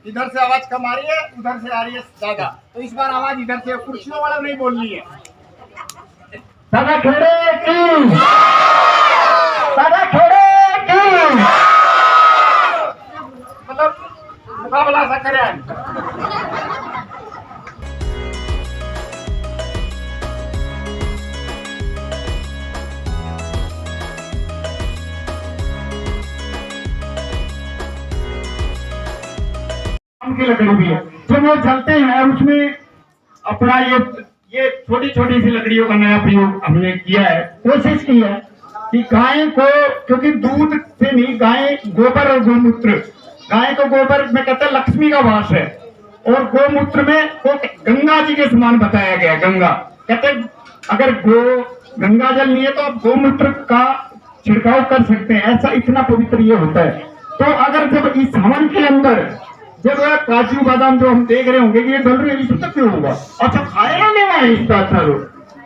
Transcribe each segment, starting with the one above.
इधर से आवाज कम आ रही है, उधर से आ रही है ज्यादा, तो इस बार आवाज इधर से, कुर्सियों वाला नहीं बोलनी है। दादा खेड़े की, दादा खेड़े की, मतलब मुकाबला सा करें। की लकड़ी भी है, जब वो जलते हैं उसमें अपना ये छोटी छोटी सी लकड़ियों का नया प्रयोग हमने किया है। कोशिश की है कि गाय को, क्योंकि दूध से नहीं, गाय गोबर और गोमूत्र, गाय को गोबर में कहते हैं लक्ष्मी का वास है, और गोमूत्र में वो गंगा जी के समान बताया गया है। गंगा कहते अगर गंगा जल नहीं है तो आप गोमूत्र का छिड़काव कर सकते हैं, ऐसा इतना पवित्र ये होता है। तो अगर जब इस हवन के अंदर जब काजू बादाम जो हम देख रहे होंगे कि ये डल रहे हैं, इसमें क्यों होगा? अच्छा खाएगा नहीं है इस बात का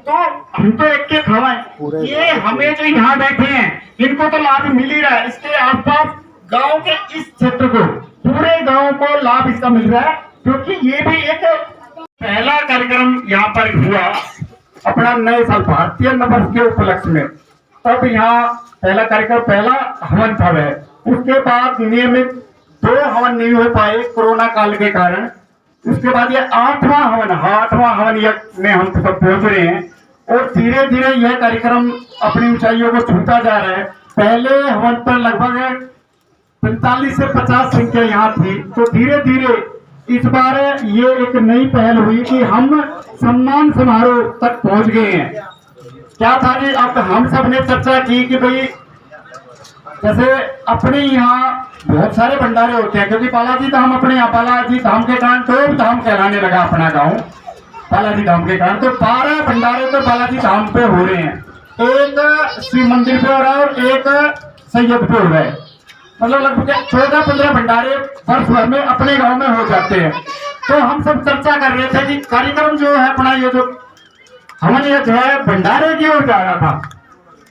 तो हम तो एक के खावाएं। ये हमें जो यहाँ बैठे हैं इनको तो लाभ मिल ही रहा है, इसके आसपास गांव के इस क्षेत्र को, पूरे गांव को लाभ इसका मिल रहा है, क्योंकि ये भी एक पहला कार्यक्रम यहाँ पर हुआ अपना नए साल भारतीय नववर्ष के उपलक्ष्य में। तब यहाँ पहला कार्यक्रम, पहला हवन था वह, उसके बाद नियमित 2 हवन नहीं हो पाए कोरोना काल के कारण। उसके बाद ये 8वां हवन यज्ञ में हम सब पहुंच रहे हैं, और धीरे धीरे यह कार्यक्रम अपनी ऊंचाइयों को छूता जा रहा है। पहले हवन पर लगभग 45 से 50 संख्या यहाँ थी, तो धीरे धीरे इस बार ये एक नई पहल हुई कि हम सम्मान समारोह तक पहुंच गए हैं। क्या था कि अब हम सब ने चर्चा की कि भाई जैसे अपने यहाँ बहुत सारे भंडारे होते हैं, क्योंकि बालाजी धाम, अपने यहाँ बालाजी धाम के कारण तो धाम कहलाने लगा अपना गांव बालाजी धाम के कारण, तो 12 भंडारे तो बालाजी धाम पे हो रहे हैं। एक शिव मंदिर पे हो रहा है और एक सैयद पे हो रहा है, मतलब लगभग 14-15 भंडारे वर्ष भर में अपने गांव में हो जाते हैं। तो हम सब चर्चा कर रहे थे कि कार्यक्रम जो है अपना ये जो हवन ये जो है भंडारे की ओर जा रहा था।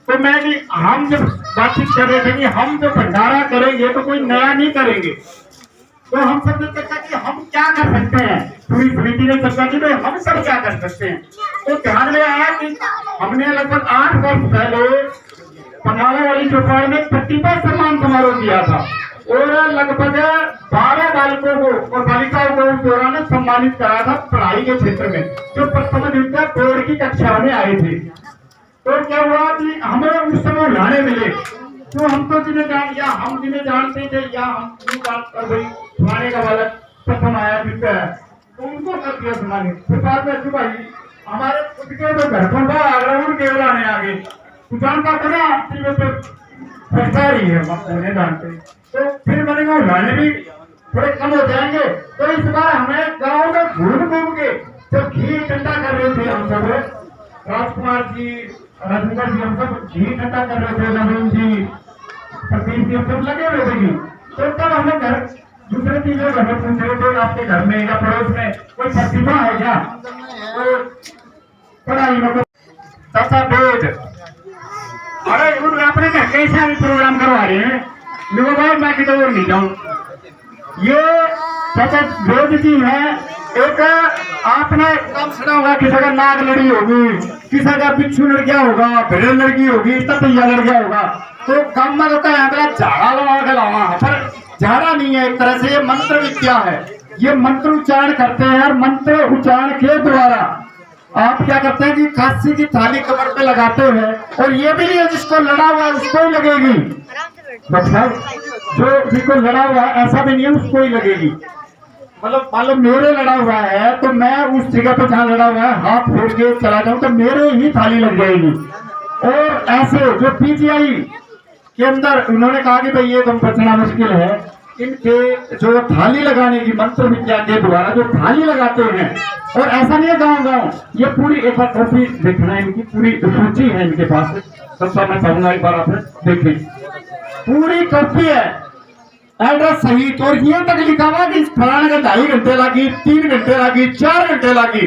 तो मैं कि हम जब बातचीत कर रहे थे कि हम जो भंडारा करेंगे तो कोई नया नहीं करेंगे, तो हम सब ने चर्चा की हम क्या कर सकते हैं। पूरी समिति ने चर्चा की तो हम सब क्या कर सकते हैं। तो ध्यान में आया कि हमने लगभग 8 वर्ष पहले पनाला वाली चौपाल में प्रतिभा सम्मान समारोह किया था, और लगभग 12 बालकों को और बालिकाओं को उस दौरान सम्मानित करा था पढ़ाई के क्षेत्र में, जो प्रथम द्वितीय बोर्ड की कक्षा में आए थे। तो क्या हुआ कि हमें उस समय उड़ाने मिले, तो हम तो जिन्हें जानते थे या हम भाई सुनाने का बालक प्रथम आया द्वितीय है, तो उनको कर दिया सुनाने। फिर बाद में भाई हमारे खुद के जो घर पर आगरा उनके उड़ाने आ गए, तो जानता था ना ही है उन्हें जानते। तो फिर मैंने कहा उड़ाने भी थोड़े कम हो जाएंगे, तो इस बार हमें गाँव में घूम के जब घी ठंडा कर रहे थे हम सब, राजकुमार जी, राजेंद्र जी, हम सब घी ठंडा कर रहे थे, नवीन जी, प्रदीप जी, हम सब लगे हुए थे। तो तब हमें घर दूसरे चीजों घर में पूछ रहे थे आपके घर में या पड़ोस में कोई प्रतिभा है क्या, तो पढ़ाई में चाचा वेद, अरे उन अपने घर कैसा भी प्रोग्राम करवा रहे हैं, देखो भाई मैं किधर और नहीं जाऊँ। ये चाचा वेद जी है, एक आपने कम सुना होगा किसी का नाग लड़ी होगी, किसी का बिच्छू लड़ गया होगा, भेड़ लड़की होगी, तपैया लड़ गया होगा, तो कम में तो क्या अगला झाड़ा लगा के लावा, पर झाड़ा नहीं है, एक तरह से ये मंत्र विद्या है। ये मंत्र उच्चारण करते हैं, और मंत्र उच्चारण के द्वारा आप क्या करते हैं कि खांसी की थाली कमर पे लगाते हैं, और ये भी नहीं है जिसको लड़ा हुआ है उसको ही लगेगी, मतलब जो जिसको लड़ा हुआ है ऐसा भी नहीं है उसको ही लगेगी। मतलब मान लो मेरे लड़ा हुआ है तो मैं उस जगह पे जहाँ लड़ा हुआ है हाथ फेर के चला जाऊं तो मेरे ही थाली लग जाएगी। और ऐसे जो पीजीआई के अंदर उन्होंने कहा कि भाई ये तो बचना मुश्किल है, इनके जो थाली लगाने की मंत्र विद्या के द्वारा जो थाली लगाते हैं, और ऐसा नहीं है गाँव ये पूरी एक बार कॉपी देखना है, इनकी पूरी सूची है इनके पास, सबसे मैं चाहूंगा एक बार आप देखिए, पूरी कॉपी है एड्रेस सही, और ये तक लिखा हुआ कि फलाने का 2.5 घंटे लगी, 3 घंटे लगी, 4 घंटे लगी।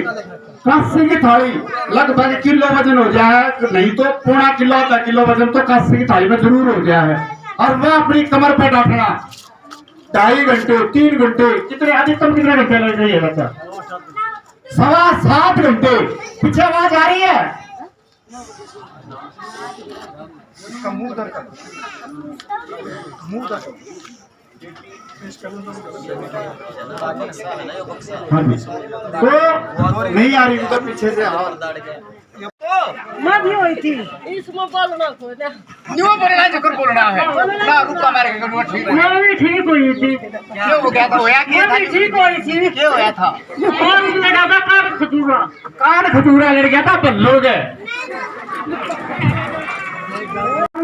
काशी की थाली लगभग किलो वजन हो जाए, नहीं तो 1.25 किलो आधा किलो वजन तो काशी की थाली में जरूर हो गया है, और वह अपनी कमर पे डांटना 2.5 घंटे 3 घंटे कितने अधिकतम कितने घंटे लग रही है बच्चा 7.25 घंटे पीछे आवाज आ रही है इसका मुंह उधर कर मुंह उधर हाँ जी तो नहीं आ रही उधर पीछे से मैं भी हुई थी इसमें बोलना को ना न्यू बोलना जरूर बोलना है ना रुका मारे के न्यू ठीक है मैं भी ठीक हुई थी क्यों हो गया था होया क्या मैं भी ठीक हुई थी क्या होया था कौन लगा था कान खजूरा लड़ गया था बल्लो गए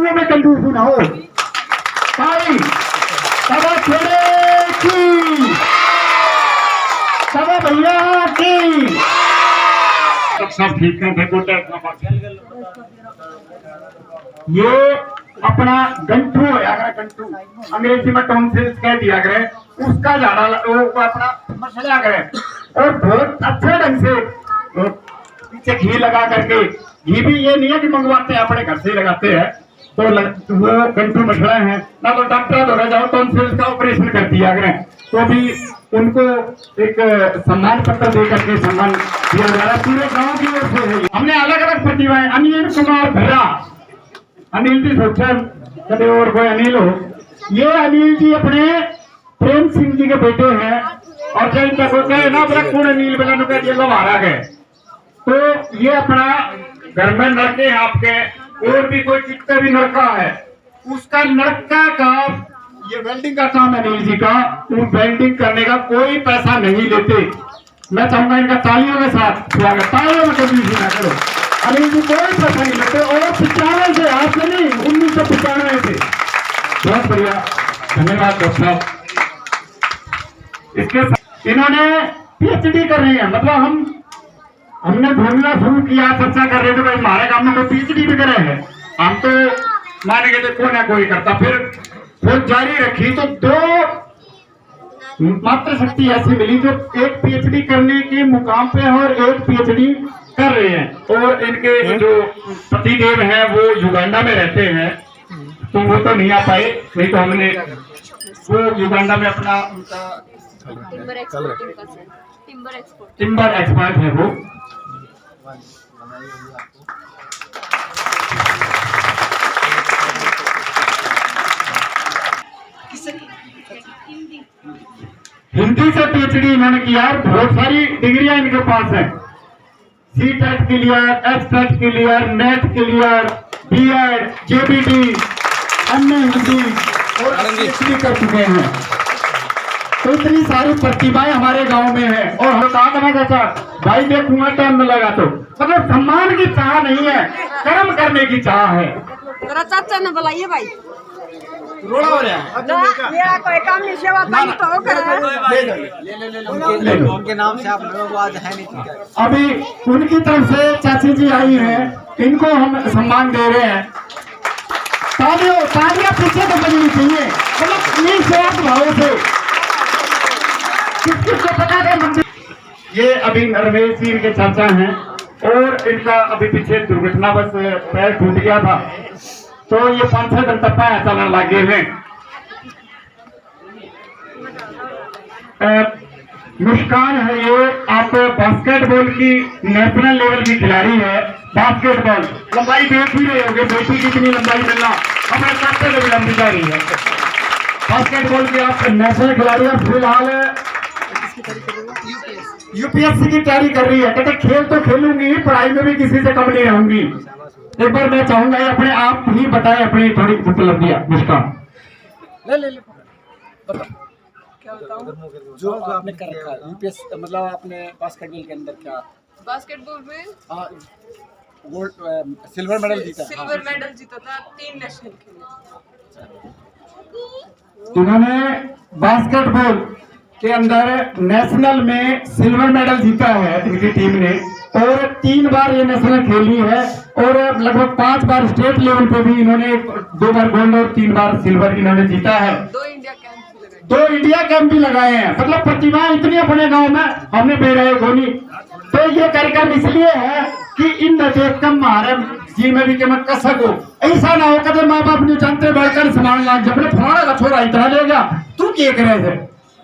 में कंजूस ना हो भाई सभा छोड़े की सभा भैया की सब ठीक है ये अपना गंठू होया करे गंठू अंग्रेजी में टॉन्सिल्स कह दिया करे उसका झाड़ा वो अपना मसला करे और बहुत अच्छे ढंग से पीछे घी लगा करके घी भी ये नहीं है कि मंगवाते हैं अपने घर से ही लगाते हैं तो वो गंठू मसला है ना तो डॉक्टर दौरा जाओ टॉन्सिल्स का ऑपरेशन कर दिया करें तो भी उनको एक सम्मान पत्र दे करके सम्मान दिया जा रहा है पूरे गांव की ओर से है। हमने अलग अलग प्रतिभाएं अनिल कुमार भरा अनिल जी सोचा कभी और कोई अनिल हो ये अनिल जी अपने प्रेम सिंह जी के बेटे हैं और कहीं तक होते हैं ना बड़ा कौन अनिल बना नुका मारा गए तो ये अपना घर में नलके हैं आपके और भी कोई कितना भी नलका है उसका नलका का ये वेल्डिंग का काम है अनिल जी का वो वेल्डिंग करने का कोई पैसा नहीं लेते मैं चाहूंगा इनका तालियों के साथ स्वागत तालियों में कभी भी ना करो अनिल जी कोई पैसा नहीं लेते और 95 से आज से नहीं 1995 से बहुत बढ़िया धन्यवाद डॉक्टर साहब इसके साथ इन्होंने पीएचडी कर रही है मतलब हमने ढूंढना शुरू किया चर्चा कर रहे थे भाई हमारे काम में कोई पीएचडी भी करे हैं हम तो मान गए थे कोई ना कोई करता फिर जारी रखी तो 2 मात्र शक्ति ऐसी मिली जो एक पीएचडी करने के मुकाम पे है और एक पीएचडी कर रहे हैं और इनके जो पतिदेव हैं वो युगांडा में रहते हैं तो वो तो नहीं आ पाए नहीं तो हमने वो युगांडा में अपना उनका टिम्बर एक्सपर्ट है वो हिंदी से पीएचडी इन्होंने किया बहुत सारी डिग्रियां इनके पास है C TET clear H TET clear NET clear BEd JBT अन्य हिंदी और पीएचडी कर चुके हैं तो इतनी सारी प्रतिभाएं हमारे गांव में है और हम कहा करना चाचा भाई देखूंगा टाइम में लगा तो मतलब सम्मान की चाह नहीं है कर्म करने की चाह है तेरा चाचा ने बुलाइए भाई रोड़ा हो रहा है मेरा कोई काम नहीं सेवा पानी तो हो ले लो उनके नाम से आप लोग आज है नहीं अभी उनकी तरफ से चाची जी आई हैं इनको हम सम्मान दे रहे हैं तालियां पीछे तो बजनी चाहिए मतलब ये स्वार्थ भाव से किसको पता है मंदिर ये अभी नरवेश जी इनके चाचा हैं और इनका अभी पीछे दुर्घटना बस पैर टूट गया था तो ये 5-6 दिन तक पैर चलने लगे हैं मुस्कान है ये आप बास्केटबॉल की नेशनल लेवल की खिलाड़ी है बास्केटबॉल लंबाई देख ही रहे होंगे बेटी कितनी लंबाई मिलना अपने चाचे से भी लंबी जा रही है बास्केटबॉल की आप नेशनल खिलाड़ी है फिलहाल यूपीएससी की तैयारी कर रही है कहते खेल तो खेलूंगी पढ़ाई में भी किसी से कम नहीं रहूंगी एक बार मैं चाहूंगा ये अपने आप ही बताएं अपनी थोड़ी उपलब्धियां मुस्कान ले क्या बताऊं जो आपने कर रखा है यूपीएस मतलब आपने बास्केटबॉल के अंदर क्या बास्केटबॉल में हाँ गोल्ड सिल्वर मेडल जीता सिल्वर मेडल जीता था 3 नेशनल खेले इन्होंने बास्केटबॉल के अंदर नेशनल में सिल्वर मेडल जीता है इनकी टीम ने और 3 बार ये नेशनल खेली है और लगभग 5 बार स्टेट लेवल पे भी इन्होंने 2 बार गोल्ड और 3 बार सिल्वर इन्होंने जीता है 2 इंडिया कैंप भी लगाए 2 इंडिया कैंप भी लगाए हैं मतलब प्रतिभा इतनी अपने गांव में हमने बेराए गोनी तो ये कार्यक्रम इसलिए है कि इन देश का हमारे जी में भी कि मैं कर सकूं। ऐसा ना हो कदे माँ बाप ने जानते बढ़कर सामान लाग जब फलाना का छोरा इतना ले गया तू क्या करे थे,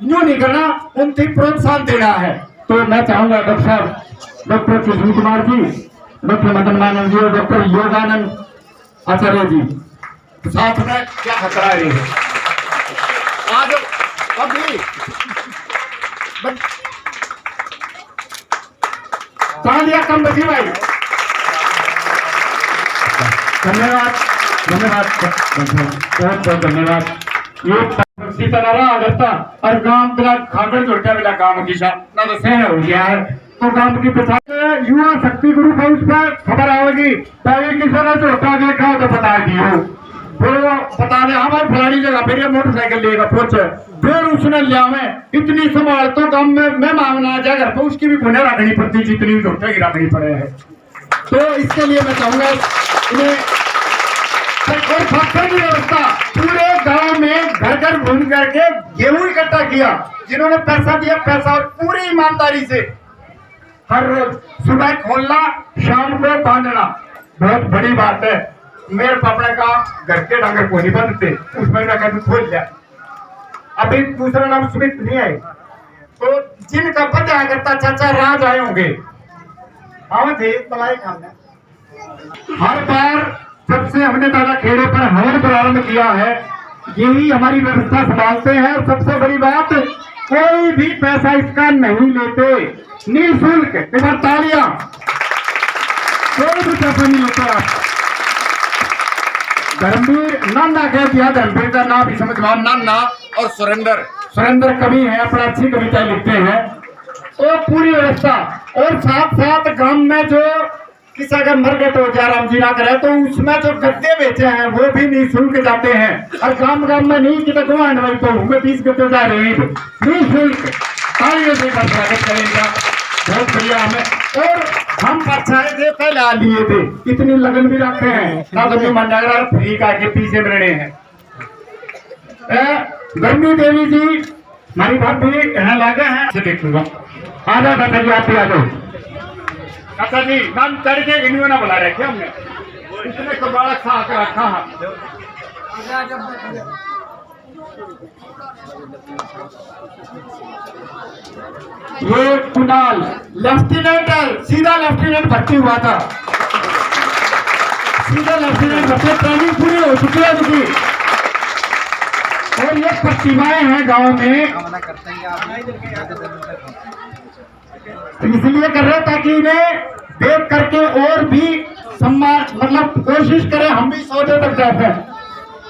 यूं नहीं करना, उनकी प्रोत्साहन देना है। तो मैं चाहूंगा डॉक्टर कृष्ण कुमार जी, डॉक्टर मदन मानव जी और डॉक्टर योगानंद आचार्य जी साथ में क्या खतरा है आज अभी तालियां कम बची भाई। धन्यवाद धन्यवाद बहुत बहुत धन्यवाद। ये सीताराम अगरता और गांव बिला खागड़ जोटा बिला गांव की ना तो शहर हो गया है। तो गांव की प्रचार युवा शक्ति ग्रुप है, उस पर खबर आएगी पहले किसी ने जोटा देखा तो बता दियो, फिर वो बता दे हमारे फलानी जगह फिर ये मोटरसाइकिल लेगा पहुंचे, फिर उसने लिया में इतनी संभाल तो गांव में मैं मांगना आ जाए घर पर उसकी भी पुण्य रखनी पड़ती जितनी जोटे की रखनी पड़े है। तो इसके लिए मैं चाहूंगा इन्हें और फैक्टर की व्यवस्था पूरे गांव में घर घर घूम करके गेहूं इकट्ठा किया, जिन्होंने पैसा दिया पैसा और पूरी ईमानदारी से हर रोज सुबह खोलना शाम को बांधना बहुत बड़ी बात है। मेरे पापा का घर के डांगर को नहीं बनते उसमें रखा तो खोल लिया। अभी दूसरा नाम सुमित नहीं है, तो जिनका पता करता चाचा राज आए होंगे हाँ थे तलाई खाना। हर बार सबसे हमने दादा खेड़े पर हवन प्रारंभ किया है, यही हमारी व्यवस्था संभालते हैं। सबसे बड़ी बात कोई भी पैसा इसका नहीं लेते, निःशुल्क, एक बार तालियां, कोई भी पैसा नहीं लेते आप। धर्मवीर नाना कह दिया, धर्मवीर का नाम भी समझ नाना और सुरेंद्र कवि है, अपना अच्छी कविताएं लिखते हैं। तो पूरी व्यवस्था और साथ साथ गांव में जो किसी का मर गए तो जयराम जी ना करे तो उसमें जो गद्दे बेचे हैं वो भी निःशुल्क जाते हैं। और गांव में नहीं कि गुआंढ भाई तो हमें 20 गद्दे जा रहे हैं निःशुल्क, तालियों से स्वागत करेगा, बहुत बढ़िया। हमें और हम परछाई थे पहले आ लिए थे, इतनी लगन भी रखे हैं ना तो मन लग रहा है फ्री का के पीछे बने हैं। गर्मी देवी जी हमारी भाभी यहाँ लागे हैं, देखूंगा आ जाओ दादा जी, आप ही आ जाओ। अच्छा जी नाम चढ़ के इन्होंने ना बुला रखे हमने, इतने कबाड़ा खा कर रखा है। ये कुणाल लेफ्टिनेंट है, सीधा लेफ्टिनेंट भर्ती हुआ था, सीधा लेफ्टिनेंट भर्ती, ट्रेनिंग पूरी हो चुकी है उनकी। और ये प्रतिमाएं हैं गांव में, इसलिए कर रहे ताकि इन्हें देख करके और भी सम्मान मतलब कोशिश करें हम भी 100 तक जाते हैं।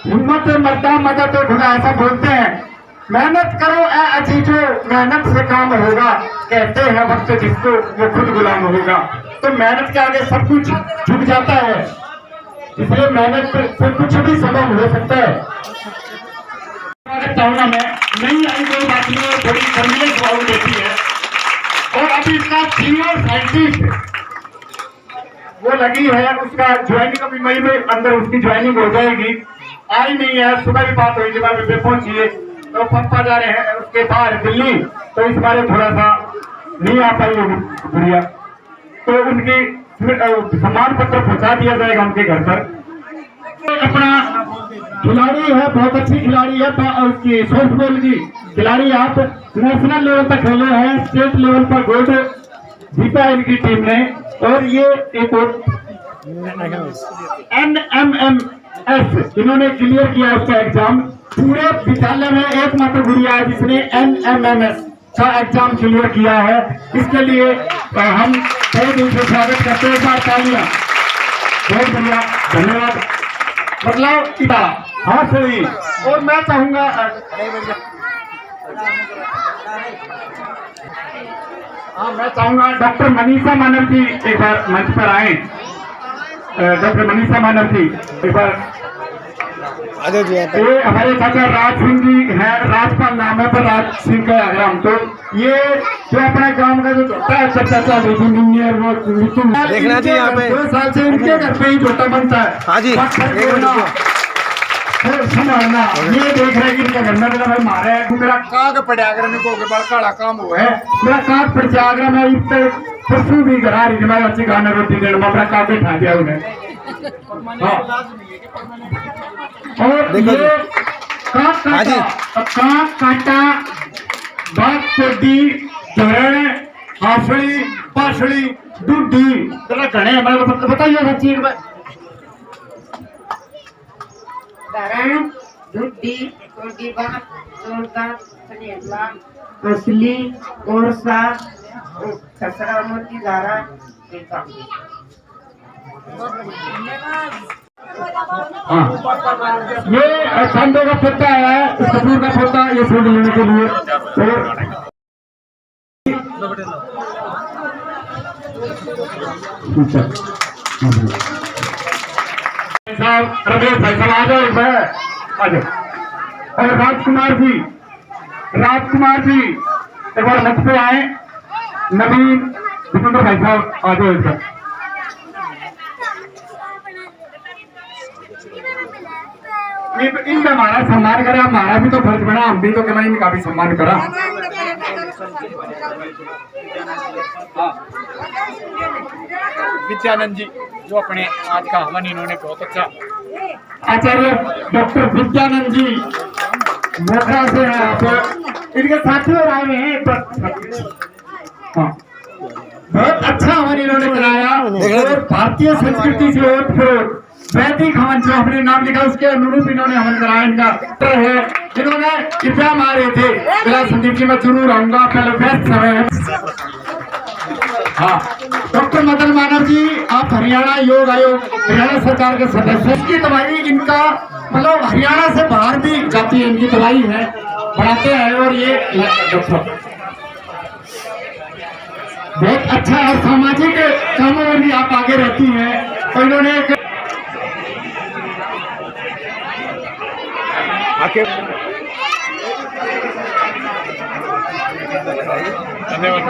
हिम्मत मरदा मदद तो खुदा ऐसा बोलते हैं, मेहनत करो ए अजीजो मेहनत से काम होगा, कहते हैं वक्त जिसको वो खुद गुलाम होगा। तो मेहनत के आगे सब कुछ झुक जाता है, इसलिए मेहनत से कुछ भी संभव हो सकता है। चाहूंगा मैं नहीं आई कोई बात नहीं, थोड़ी कन्वीनियंस भाव देती है। और अभी इसका सीनियर साइंटिस्ट वो लगी है, उसका ज्वाइनिंग अभी मई में अंदर उसकी ज्वाइनिंग हो जाएगी, आई नहीं है। सुबह भी बात हुई जब आप पहुंचिए तो पापा जा रहे हैं उसके बाहर दिल्ली, तो इस बारे थोड़ा सा नहीं आ पाई होगी गुड़िया, तो उनकी सम्मान पत्र पहुंचा दिया जाएगा उनके घर पर। अपना खिलाड़ी है, बहुत अच्छी खिलाड़ी है, उसकी सॉफ्टबॉल की खिलाड़ी, आप नेशनल लेवल तक खेले हैं, स्टेट लेवल पर गोल्ड जीता है इनकी टीम ने। और ये एक और NMMS इन्होंने क्लियर किया उसका एग्जाम, पूरे विद्यालय में एकमात्र गुड़िया है जिसने NMMS का एग्जाम क्लियर किया है। इसके लिए हम कई दिन से स्वागत करते हैं, तालियां, बहुत बढ़िया, धन्यवाद। मतलब इता हाँ सही। और मैं चाहूंगा डॉक्टर मनीषा मानव जी एक बार मंच पर आए। डॉक्टर मनीषा मानव जी एक बार ये हमारे चाचा राज सिंह जी हैं, राजपाल नाम है पर राज सिंह का आग्राम। तो ये जो अपने गांव का जो छोटा है चाचा देखना चाहिए यहाँ पे 2 साल से इनके घर पे ही छोटा बनता है। हाँ जी संभालना, ये देख रहे कि इनका घर में भाई मारे मेरा काग पड़ागर को बड़ा काम हुआ है, मेरा काग पड़ागर में परसों भी घर आ रही मैं अच्छी खाना रोटी देना, मैं अपना काग बैठा दिया उन्हें। और देखो ये कांक हाँ जी। कांटा बाग पोटी धरण हाफड़ी पासड़ी दूधी जरा घने हमारे को बताइए सच्ची एक बार। धरण दूधी कोटी बाग चोरदा सनेला असली कोरसा ससरा मोती धारा हाँ ये संडे का पत्ता है कपूर का पत्ता ये फूड लेने के लिए और साहब रमेश भाई साहब आ जाओ आ जाओ। और राजकुमार जी एक बार मंच पे आए। नवीन भूपेंद्र भाई साहब आ जाओ इधर। इनका हमारा सम्मान करा, हमारा भी तो फर्ज बना, हम भी तो कहना इनका भी सम्मान करा। विद्यानंद जी जो अपने आज का हवन इन्होंने बहुत अच्छा आचार्य डॉक्टर विद्यानंद जी मोखरा से हैं आप, इनके साथी और आए हुए हैं। हाँ, बहुत अच्छा हवन इन्होंने कराया और भारतीय संस्कृति से ओत वैदिक हवन जो हमने नाम लिखा उसके अनुरूप इन्होंने हवन कराया। इनका डॉक्टर है जिन्होंने एग्जाम आ रहे थे जिला संदीप जी मैं जरूर आऊंगा कल व्यस्त समय। हाँ, डॉक्टर मदन मानव जी आप हरियाणा योग आयोग हरियाणा सरकार के सदस्य। इसकी दवाई इनका मतलब हरियाणा से बाहर भी जाती है, इनकी दवाई है बढ़ाते हैं। और ये डॉक्टर बहुत अच्छा है, सामाजिक कामों में भी आप आगे रहती हैं। और इन्होंने एक धन्यवाद।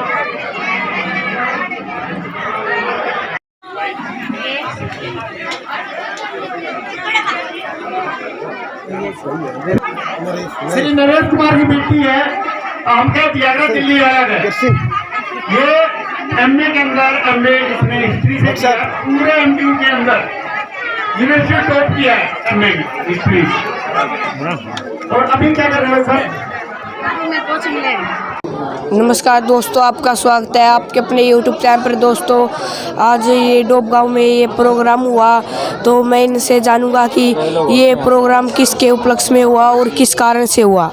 श्री नरेश कुमार की बेटी है, हमका तियागरा दिल्ली आया है। ये एमए के अंदर एमए इसमें हिस्ट्री से किया, पूरे एमयू के अंदर यूनिवर्सिटी टॉप किया है एमए हिस्ट्री। और अभी क्या कर रहे हो सर? नमस्कार दोस्तों, आपका स्वागत है आपके अपने YouTube चैनल पर। दोस्तों आज ये डोब गांव में ये प्रोग्राम हुआ तो मैं इनसे जानूंगा कि ये प्रोग्राम किसके उपलक्ष्य में हुआ और किस कारण से हुआ।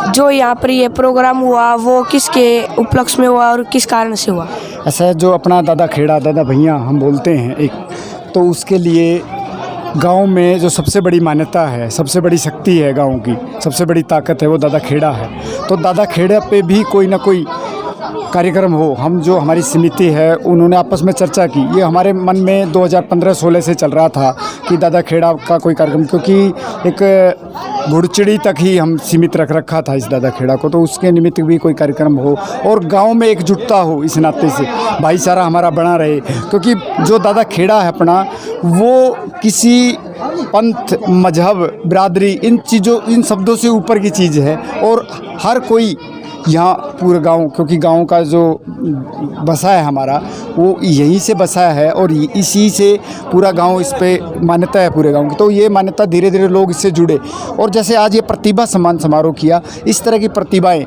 जो यहाँ पर ये प्रोग्राम हुआ वो किसके उपलक्ष्य में हुआ और किस कारण से हुआ। ऐसा जो अपना दादा खेड़ा दादा भैया हम बोलते हैं एक, तो उसके लिए गांव में जो सबसे बड़ी मान्यता है, सबसे बड़ी शक्ति है, गांव की सबसे बड़ी ताकत है वो दादा खेड़ा है। तो दादा खेड़ा पे भी कोई ना कोई कार्यक्रम हो। हम जो हमारी समिति है उन्होंने आपस में चर्चा की, ये हमारे मन में 2015-16 से चल रहा था कि दादा खेड़ा का कोई कार्यक्रम, क्योंकि एक घुड़चिड़ी तक ही हम सीमित रख रखा था इस दादा खेड़ा को, तो उसके निमित्त भी कोई कार्यक्रम हो और गांव में एकजुटता हो, इस नाते से भाईचारा हमारा बना रहे। क्योंकि जो दादा खेड़ा है अपना, वो किसी पंथ मजहब बिरादरी इन चीज़ों इन शब्दों से ऊपर की चीज़ है। और हर कोई यहाँ पूरे गांव, क्योंकि गांव का जो बसा है हमारा वो यहीं से बसा है और इसी से पूरा गांव इस पे मान्यता है पूरे गांव की। तो ये मान्यता धीरे धीरे लोग इससे जुड़े और जैसे आज ये प्रतिभा सम्मान समारोह किया, इस तरह की प्रतिभाएं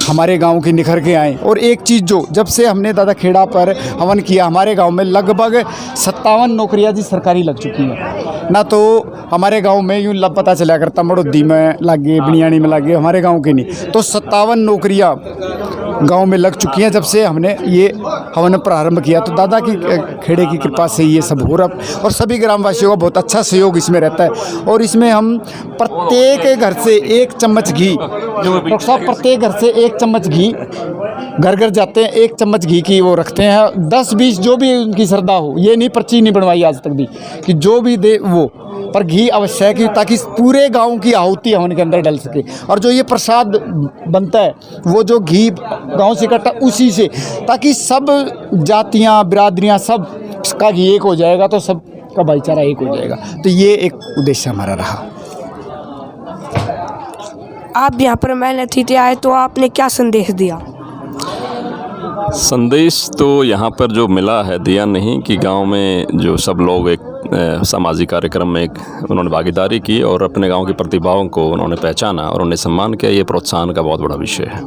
हमारे गांव की निखर के आएँ। और एक चीज़ जो जब से हमने दादा खेड़ा पर हवन किया, हमारे गांव में लगभग 57 नौकरियां जी सरकारी लग चुकी हैं ना। तो हमारे गांव में यूँ पता चला करता मड़ोदी में लागे, बिनियानी में लागे, हमारे गांव के नहीं। तो 57 नौकरियां गांव में लग चुकी हैं जब से हमने ये हवन प्रारंभ किया। तो दादा की खेड़े की कृपा से ये सब हो रहा और सभी ग्रामवासियों का बहुत अच्छा सहयोग इसमें रहता है। और इसमें हम प्रत्येक घर से 1 चम्मच घी, डॉक्टर साहब प्रत्येक घर से 1 चम्मच घी घर घर जाते हैं, 1 चम्मच घी की वो रखते हैं। 10-20 जो भी उनकी श्रद्धा हो, ये नहीं पर्ची नहीं बनवाई आज तक भी कि जो भी दे वो, पर घी आवश्यक है ताकि पूरे गांव की आहुति हवन के अंदर डल सके। और जो ये प्रसाद बनता है वो जो घी गांव से इकट्ठा उसी से, ताकि सब जातियां बिरादरियां सब का घी एक हो जाएगा तो सब का भाईचारा एक हो जाएगा। तो ये एक उद्देश्य हमारा रहा। आप यहाँ पर मेहनती थे आए तो आपने क्या संदेश दिया? संदेश तो यहाँ पर जो मिला है दिया नहीं कि गांव में जो सब लोग एक सामाजिक कार्यक्रम में उन्होंने भागीदारी की और अपने गांव की प्रतिभाओं को उन्होंने पहचाना और उन्हें सम्मान किया। ये प्रोत्साहन का बहुत बड़ा विषय है।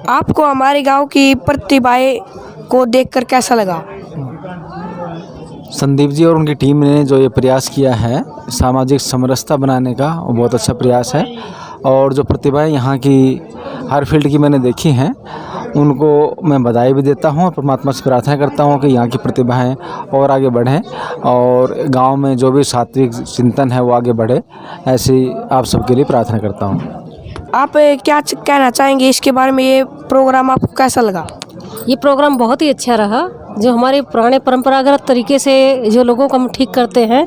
आपको हमारे गांव की प्रतिभाएं को देखकर कैसा लगा? संदीप जी और उनकी टीम ने जो ये प्रयास किया है सामाजिक समरसता बनाने का, वो बहुत अच्छा प्रयास है। और जो प्रतिभाएं यहाँ की हर फील्ड की मैंने देखी हैं, उनको मैं बधाई भी देता हूँ और परमात्मा से प्रार्थना करता हूँ कि यहाँ की प्रतिभाएं और आगे बढ़ें और गांव में जो भी सात्विक चिंतन है वो आगे बढ़े। ऐसी आप सबके लिए प्रार्थना करता हूँ। आप क्या कहना चाहेंगे इसके बारे में? ये प्रोग्राम आपको कैसा लगा? ये प्रोग्राम बहुत ही अच्छा रहा। जो हमारे पुराने परंपरागत तरीके से जो लोगों को हम ठीक करते हैं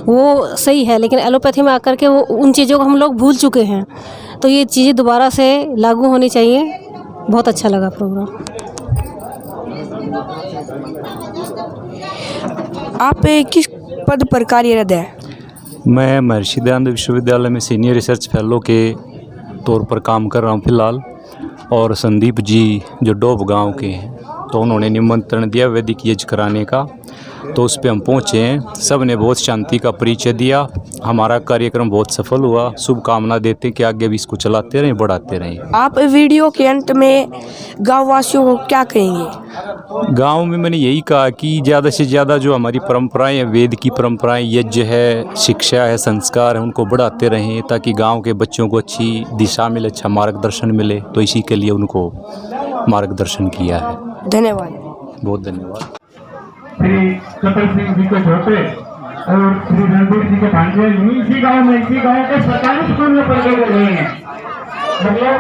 वो सही है, लेकिन एलोपैथी में आकर के वो उन चीज़ों को हम लोग भूल चुके हैं। तो ये चीज़ें दोबारा से लागू होनी चाहिए। बहुत अच्छा लगा प्रोग्राम। आप किस पद पर कार्यरत हैं? मैं महर्षि दयानंद विश्वविद्यालय में सीनियर रिसर्च फेलो के तौर पर काम कर रहा हूँ फ़िलहाल। और संदीप जी जो डोब गांव के हैं, तो उन्होंने निमंत्रण दिया वैदिक यज्ञ कराने का, तो उस पे हम पहुँचे हैं। सब ने बहुत शांति का परिचय दिया। हमारा कार्यक्रम बहुत सफल हुआ। शुभकामना देते हैं कि आगे भी इसको चलाते रहें, बढ़ाते रहें। आप वीडियो के अंत में गाँव वासियों को क्या कहेंगे? गांव में मैंने यही कहा कि ज़्यादा से ज़्यादा जो हमारी परंपराएं हैं, वेद की परंपराएं, यज्ञ है, शिक्षा है, संस्कार है, उनको बढ़ाते रहें ताकि गांव के बच्चों को अच्छी दिशा मिले, अच्छा मार्गदर्शन मिले। तो इसी के लिए उनको मार्गदर्शन किया है। धन्यवाद। बहुत धन्यवाद। श्री कपिल सिंह जी के छोटे और श्री रणबीर जी के भांजे इसी गांव के सरकारी स्कूल में पढ़ रहे हैं। मतलब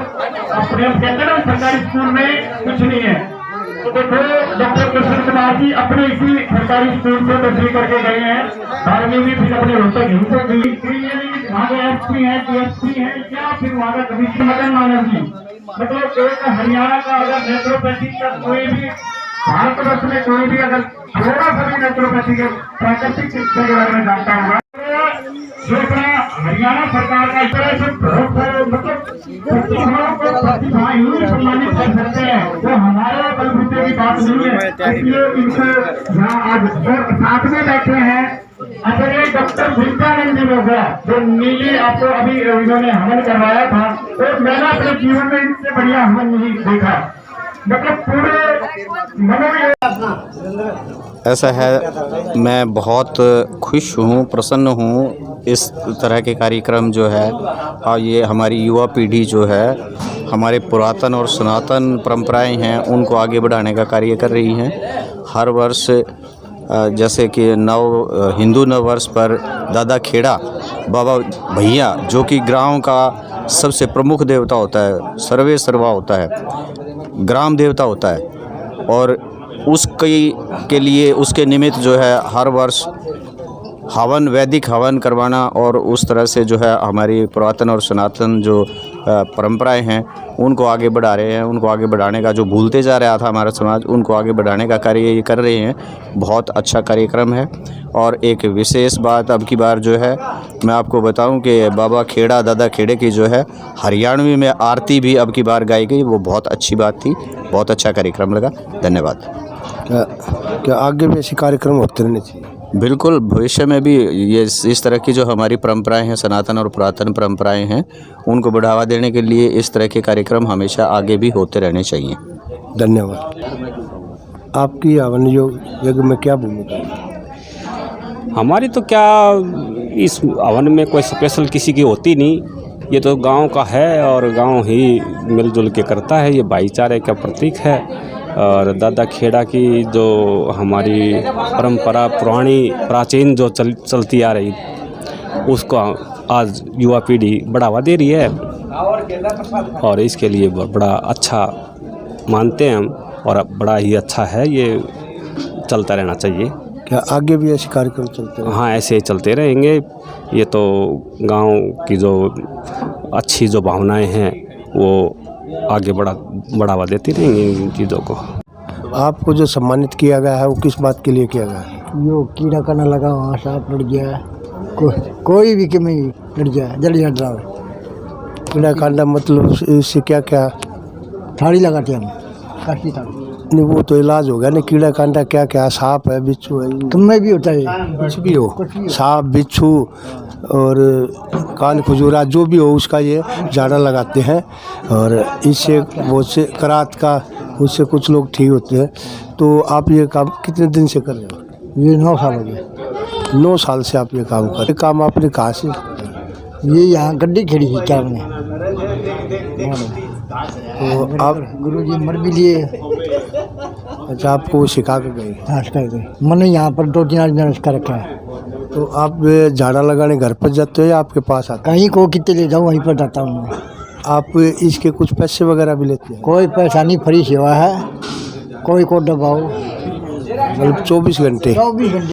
अपने कहते हैं सरकारी स्कूल में कुछ नहीं है। तो देखो डॉक्टर कृष्ण कुमार जी अपने इसी सरकारी स्कूल से 10वीं करके गए हैं। 12वीं में फिर अपने रोहतक हिंसा वहाँ के एसपी है, डीएसपी है, या फिर वहाँ का कमिश्नर मदन मानव जी। मतलब एक हरियाणा का अगर नेत्रोपैथी का कोई भी भारतवर्ष में कोई भी अगर थोड़ा सा भी नेत्रोपैथी के प्राकृतिक चिकित्सा के बारे में जानता होगा, हरियाणा सरकार का इस तरह से बहुत सारे मतलब प्रतिभाओं को प्रतिभाएं ही सम्मानित कर सकते हैं। तो हमारे बलबूते की बात नहीं है, इसलिए इनको यहाँ आज साथ में बैठे हैं। अच्छा, ये डॉक्टर विद्यानंद जी लोग जो नीली आपको अभी इन्होंने हवन करवाया था, तो मैंने अपने जीवन में इनसे बढ़िया हवन नहीं देखा। मतलब पूरे ऐसा है, मैं बहुत खुश हूँ, प्रसन्न हूँ इस तरह के कार्यक्रम जो है। और ये हमारी युवा पीढ़ी जो है हमारे पुरातन और सनातन परंपराएं हैं उनको आगे बढ़ाने का कार्य कर रही हैं। हर वर्ष जैसे कि हिंदू नव वर्ष पर दादा खेड़ा बाबा भैया जो कि ग्राम का सबसे प्रमुख देवता होता है, सर्वे सर्वा होता है, ग्राम देवता होता है, और उसके लिए उसके निमित्त जो है हर वर्ष हवन, वैदिक हवन करवाना और उस तरह से जो है हमारी पुरातन और सनातन जो परंपराएं हैं उनको आगे बढ़ा रहे हैं। उनको आगे बढ़ाने का जो भूलते जा रहा था हमारा समाज, उनको आगे बढ़ाने का कार्य ये कर रहे हैं। बहुत अच्छा कार्यक्रम है। और एक विशेष बात अब की बार जो है मैं आपको बताऊं कि बाबा खेड़ा दादा खेड़े की जो है हरियाणवी में आरती भी अब की बार गाई गई। वो बहुत अच्छी बात थी, बहुत अच्छा कार्यक्रम लगा। धन्यवाद। क्या आगे भी ऐसे कार्यक्रम होते रहने चाहिए? बिल्कुल, भविष्य में भी ये इस तरह की जो हमारी परंपराएं हैं, सनातन और पुरातन परंपराएं हैं, उनको बढ़ावा देने के लिए इस तरह के कार्यक्रम हमेशा आगे भी होते रहने चाहिए। धन्यवाद। आपकी हवन यज्ञ में क्या भूमिका है? हमारी तो क्या इस हवन में कोई स्पेशल किसी की होती नहीं। ये तो गांव का है और गांव ही मिलजुल के करता है। ये भाईचारे का प्रतीक है। और दादा खेड़ा की जो हमारी परंपरा पुरानी प्राचीन जो चलती आ रही, उसको आज युवा पीढ़ी बढ़ावा दे रही है और इसके लिए बड़ा अच्छा मानते हैं हम और बड़ा ही अच्छा है। ये चलता रहना चाहिए। क्या आगे भी ऐसे कार्यक्रम चलते रहेंगे? हाँ, ऐसे ही चलते रहेंगे। ये तो गांव की जो अच्छी जो भावनाएं हैं वो आगे बढ़ावा देती रहेंगे इन चीज़ों को। आपको जो सम्मानित किया गया है वो किस बात के लिए किया गया है? जो कीड़ा करना लगा वहाँ सांप लड़ गया, कोई भी कमी लड़ जाए, जल्दी हट रहा है। कीड़ा कांडा मतलब इससे क्या क्या? थाली लगाते हम, काशी थाली। नहीं वो तो इलाज होगा नहीं, कीड़ा कांटा क्या क्या, सांप है, बिच्छू है, तुम्हें भी होता है, कुछ भी हो, सांप बिच्छू और कान खुजूरा जो भी हो उसका ये झाड़ा लगाते हैं। और इससे वो से करात का उससे कुछ लोग ठीक होते हैं। तो आप ये काम कितने दिन से कर रहे हो? ये 9 साल हो गए। 9 साल से आप ये काम कर रहे हैं। काम आपने कहाँ से? ये यहाँ गड्डी खड़ी है क्या में। तो आप गुरुजी मर भी लिए। अच्छा, आपको सिखा कर गए? हाँ सिखा गए। मैंने यहाँ पर 2-3 आदमी सिखा रखा है। तो आप झाड़ा लगाने घर पर जाते हो या आपके पास आते? कहीं को कितने ले जाऊँ वहीं पर जाता हूँ मैं। आप इसके कुछ पैसे वगैरह भी लेते हैं? कोई पैसा नहीं, फ्री सेवा है, कोई को दबाओ। मतलब 24 घंटे? 24 घंटे।